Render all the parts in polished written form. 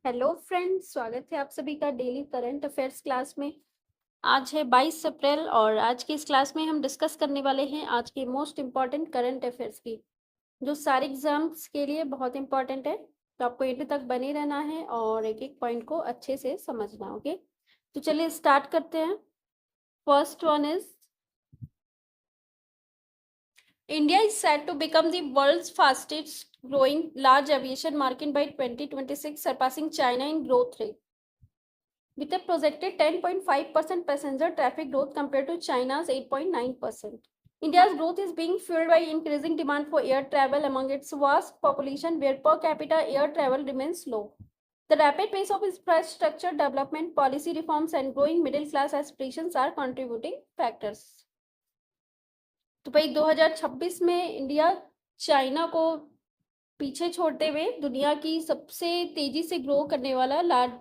Hello friends, स्वागत है आप सभी का डेली करंट अफेयर्स क्लास में। आज है 22 अप्रैल और आज की इस क्लास में हम डिस्कस करने वाले हैं आज के मोस्ट इम्पॉर्टेंट करंट अफेयर्स की, जो सारे एग्जाम्स के लिए बहुत इंपॉर्टेंट है। तो आपको एंड तक बने रहना है और एक एक पॉइंट को अच्छे से समझना। ओके, तो चलिए स्टार्ट करते हैं। First one is India is set to become the world's fastest growing large aviation market by 2026, surpassing China in growth rate. With a projected 10.5% passenger traffic growth compared to China's 8.9%. India's growth is being fueled by increasing demand for air travel among its vast population, where per capita air travel remains low. The rapid pace of infrastructure development, policy reforms, and growing middle class aspirations are contributing factors. तो भाई 2026 में India China को पीछे छोड़ते हुए दुनिया की सबसे तेजी से ग्रो करने वाला लार्ज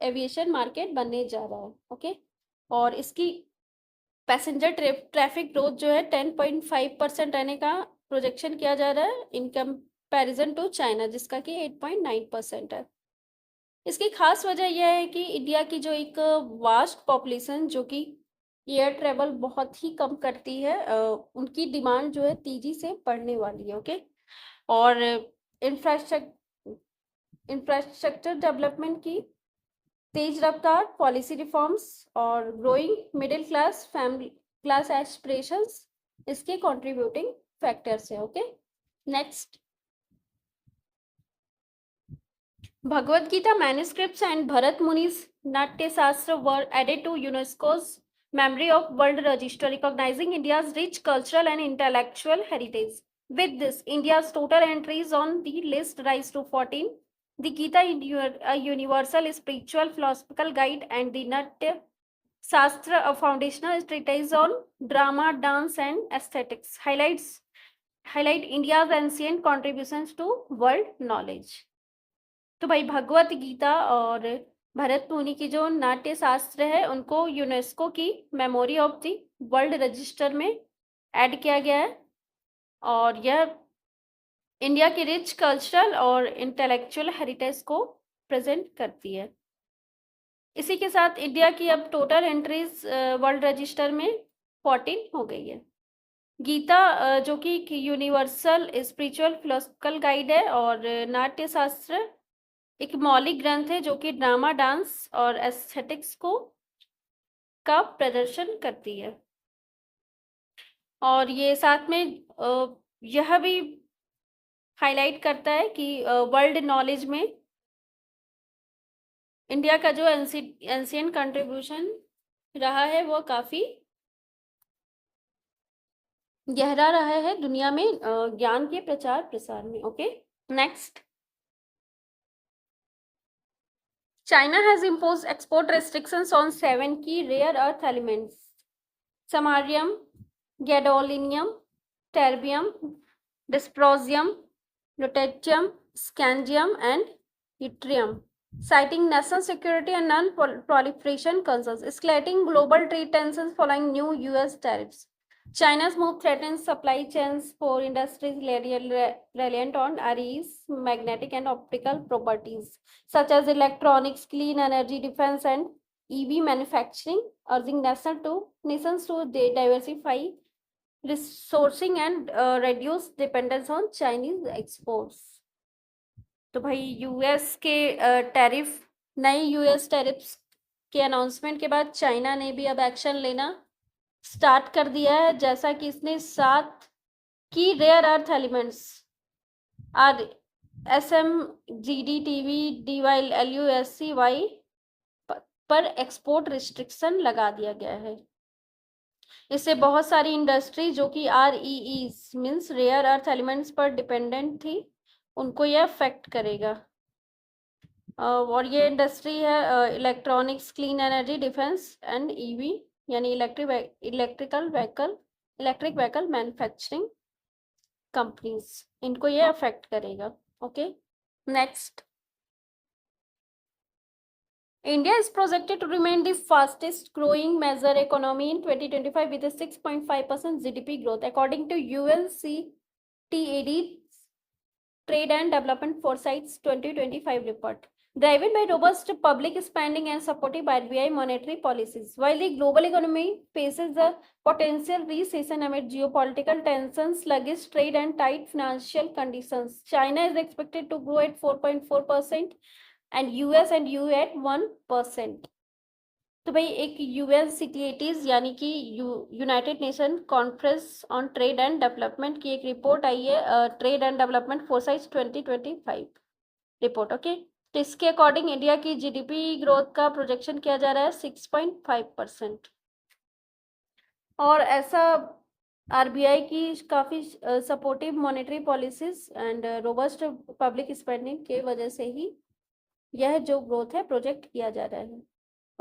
एविएशन मार्केट बनने जा रहा है। ओके, और इसकी पैसेंजर ट्रैफिक ग्रोथ जो है 10.5% रहने का प्रोजेक्शन किया जा रहा है इन कंपैरिजन टू चाइना, जिसका कि 8.9% है। इसकी खास वजह यह है कि इंडिया की जो एक वास्ट पॉपुलेशन जो कि एयर ट्रेवल बहुत ही कम करती है, उनकी डिमांड जो है तेजी से बढ़ने वाली है। ओके, और इंफ्रास्ट्रक्चर डेवलपमेंट की तेज रफ्तार, पॉलिसी रिफॉर्म्स और growing middle class family class aspirations इसके कंट्रीब्यूटिंग फैक्टर्स है। Okay, next, Bhagavad Gita manuscripts and Bharat Muni's Natya Shastra were added to UNESCO's Memory of World Register, recognizing India's rich cultural and intellectual heritage. With this, India's total entries on the list rise to 14. The Gita, a universal spiritual philosophical guide, and the Natya Shastra, a foundational treatise on drama, dance, and aesthetics, highlight India's ancient contributions to world knowledge. तो भाई भगवत गीता और भरत मुनि की जो नाट्य शास्त्र है उनको यूनेस्को की memory of the world register में ऐड किया गया है, और यह इंडिया की रिच कल्चरल और इंटेलेक्चुअल हेरिटेज को प्रेजेंट करती है। इसी के साथ इंडिया की अब टोटल एंट्रीज वर्ल्ड रजिस्टर में 14 हो गई है। गीता जो कि यूनिवर्सल स्पिरिचुअल फिलोसफिकल गाइड है, और नाट्य शास्त्र एक मौलिक ग्रंथ है जो कि ड्रामा, डांस और एस्थेटिक्स को का प्रदर्शन करती है। और ये साथ में यह भी हाईलाइट करता है कि वर्ल्ड नॉलेज में इंडिया का जो एंशिएंट कंट्रीब्यूशन रहा है वो काफ़ी गहरा रहा है दुनिया में ज्ञान के प्रचार प्रसार में। Okay, next, China has imposed export restrictions on 7 key rare earth elements: samarium, gadolinium, terbium, dysprosium, lutetium, scandium, and yttrium, citing national security and non-proliferation concerns, escalating global trade tensions following new US tariffs. China's move threatens supply chains for industries reliant on RE's magnetic and optical properties, such as electronics, clean energy, defense, and EV manufacturing, urging nations to diversify resourcing and reduce dependence on Chinese exports. तो भाई US के नए US tariffs के announcement के बाद China ने भी अब एक्शन लेना स्टार्ट कर दिया है, जैसा कि इसने 7 की rare earth elements SMGDTV DYLUSCY पर एक्सपोर्ट रिस्ट्रिक्शन लगा दिया गया है। इससे बहुत सारी इंडस्ट्री जो कि REEs means rare earth elements पर डिपेंडेंट थी, उनको यह अफेक्ट करेगा। और ये इंडस्ट्री है electronics, clean energy, defence and EV यानी इलेक्ट्रिक व्हीकल मैन्युफैक्चरिंग कंपनीज, इनको ये अफेक्ट करेगा। Okay, next, India is projected to remain the fastest growing major economy in 2025 with a 6.5% GDP growth, according to UNCTAD Trade and Development Foresight's 2025 report. driven by robust public spending and supported by RBI monetary policies. While the global economy faces a potential recession amid geopolitical tensions, sluggish trade, and tight financial conditions, China is expected to grow at 4.4% and US and EU at 1%. तो भाई एक UNCTAD यानी कि United nation conference on trade and development की एक report आई है, trade and development foresight 2025 report. Okay, तो इसके अकॉर्डिंग इंडिया की जीडीपी ग्रोथ का प्रोजेक्शन किया जा रहा है 6.5%। और ऐसा आरबीआई की काफ़ी supportive monetary policies and robust public spending के वजह से ही यह जो ग्रोथ है प्रोजेक्ट किया जा रहा है।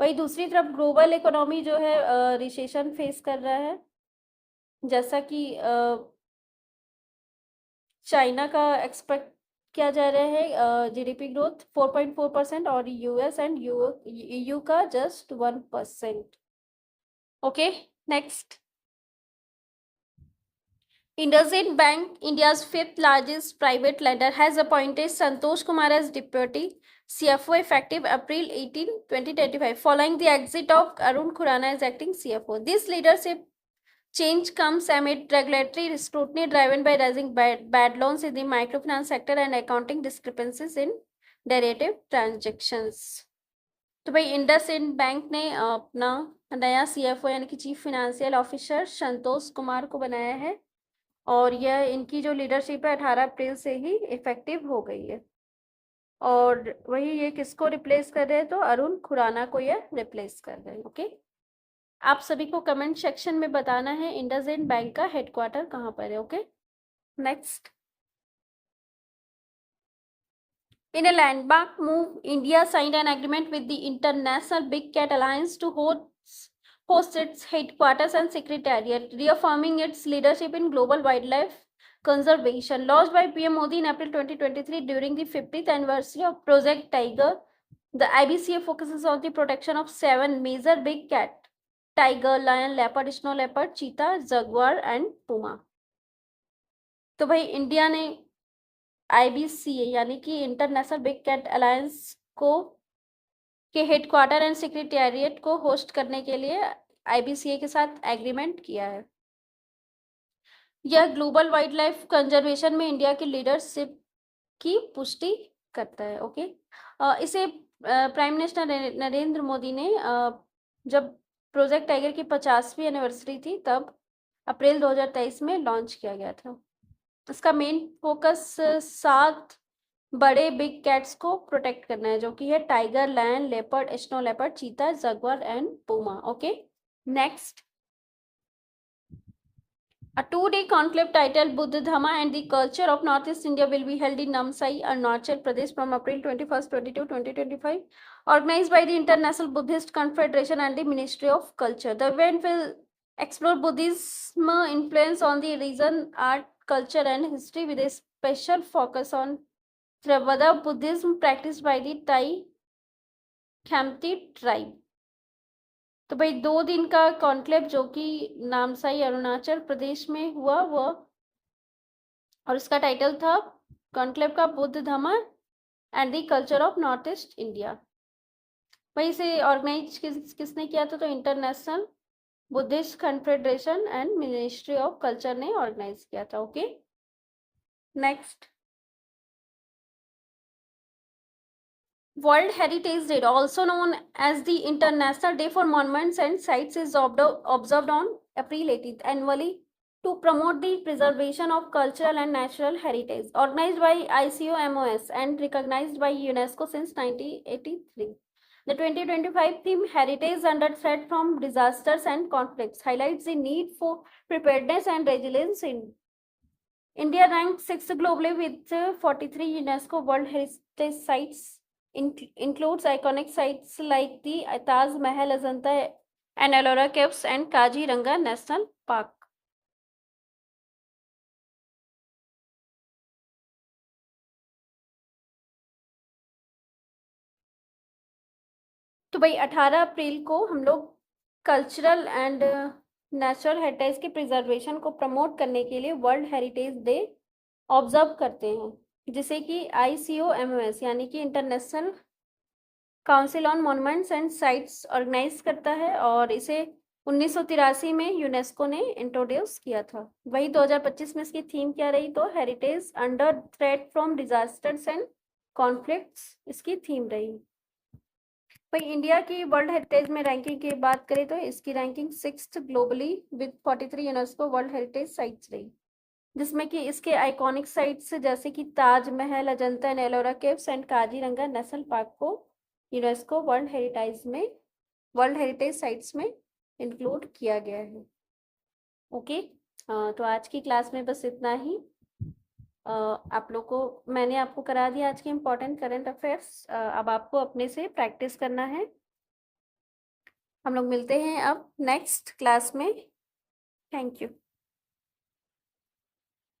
वही दूसरी तरफ ग्लोबल इकोनॉमी जो है रिसेशन फेस कर रहा है, जैसा कि चाइना का एक्सपेक्ट किया जा रहा है जीडीपी ग्रोथ 4.4% और यूएस एंड यूयू का just 1%। Okay, next. IndusInd Bank, India's fifth largest private lender, has appointed Santosh Kumar as Deputy CFO effective April 18, 2025, following the exit of Arun Khurana as acting CFO. This leadership change comes amid regulatory scrutiny driven by rising bad loans in the microfinance sector and accounting discrepancies in derivative transactions. तो भाई IndusInd bank ने अपना नया CFO यानी कि chief financial officer Santosh Kumar को बनाया है और यह इनकी जो लीडरशिप है 18 अप्रैल से ही इफेक्टिव हो गई है। और वही ये किसको रिप्लेस कर रहे हैं, तो अरुण खुराना को ये रिप्लेस कर रहे हैं। ओके, आप सभी को कमेंट सेक्शन में बताना है IndusInd बैंक का हेडक्वार्टर कहाँ पर है। Okay, next. In a landmark move, India signed an agreement with the International Big Cat Alliance to host its headquarters and secretariat, reaffirming its leadership in global wildlife conservation. Launched by PM Modi in April 2023 during the 50th anniversary of Project Tiger, the IBCA focuses on the protection of 7 major big cat: tiger, lion, leopard, snow leopard, cheetah, jaguar and puma. तो भाई India ने IBCA यानी कि international big cat alliance को के headquarter and secretariat को host करने के लिए IBCA के साथ एग्रीमेंट किया है। यह ग्लोबल वाइल्ड लाइफ कंजर्वेशन में इंडिया की लीडरशिप की पुष्टि करता है। ओके, इसे प्राइम मिनिस्टर नरेंद्र मोदी ने जब प्रोजेक्ट टाइगर की 50वीं एनिवर्सरी थी तब अप्रैल 2023 में लॉन्च किया गया था। इसका मेन फोकस 7 बड़े बिग कैट्स को प्रोटेक्ट करना है, जो कि है tiger, lion, leopard, snow leopard, cheetah, jaguar and puma. Okay, next. A 2-day conclave titled Buddha Dhamma and the Culture of Northeast India will be held in Namsai, Arunachal Pradesh from April 21st, 22, 2025, organized by the International Buddhist Confederation and the Ministry of Culture. The event will explore Buddhism influence on the region, art, culture and history with a special focus on Theravada Buddhism practiced by the Tai Khamti tribe. तो भाई 2 दिन का conclave जो कि नामसाई अरुणाचल प्रदेश में हुआ वो, और उसका टाइटल था कॉन्क्लेव का Buddha Dhamma and the culture of north east India. भाई इसे ऑर्गेनाइज किसने किया था, तो international Buddhist confederation and ministry of culture ने ऑर्गेनाइज किया था। Okay, next. World Heritage Day, also known as the International Day for Monuments and Sites, is observed on April 18th annually to promote the preservation of cultural and natural heritage. Organized by ICOMOS and recognized by UNESCO since 1983. The 2025 theme, Heritage Under Threat from Disasters and Conflicts, highlights the need for preparedness and resilience in India. Ranked 6th globally with 43 UNESCO World Heritage Sites. Includes iconic sites like the Taj Mahal, Ajanta and Ellora Caves and Kaziranga National Park. तो भाई 18 अप्रैल को हम लोग cultural and natural heritage के preservation को promote करने के लिए वर्ल्ड हेरिटेज डे ऑब्जर्व करते हैं, जिसे कि ICOMOS यानी कि International Council on Monuments and Sites organise करता है और इसे 1983 में यूनेस्को ने इंट्रोड्यूस किया था। वही 2025 में इसकी थीम क्या रही, तो heritage under threat from disasters and conflicts इसकी थीम रही। भाई इंडिया की वर्ल्ड हेरिटेज में रैंकिंग की बात करें तो इसकी ranking 6th globally with 43 UNESCO world heritage sites रही, जिसमें कि इसके आइकॉनिक साइट्स जैसे कि Taj Mahal, Ajanta and Ellora caves and Kaziranga national park को यूनेस्को वर्ल्ड हेरिटेज साइट्स में इंक्लूड किया गया है। ओके, तो आज की क्लास में बस इतना ही। आप लोग को मैंने आपको करा दिया आज के इम्पोर्टेंट करंट अफेयर्स। अब आपको अपने से प्रैक्टिस करना है। हम लोग मिलते हैं अब नेक्स्ट क्लास में। Thank you.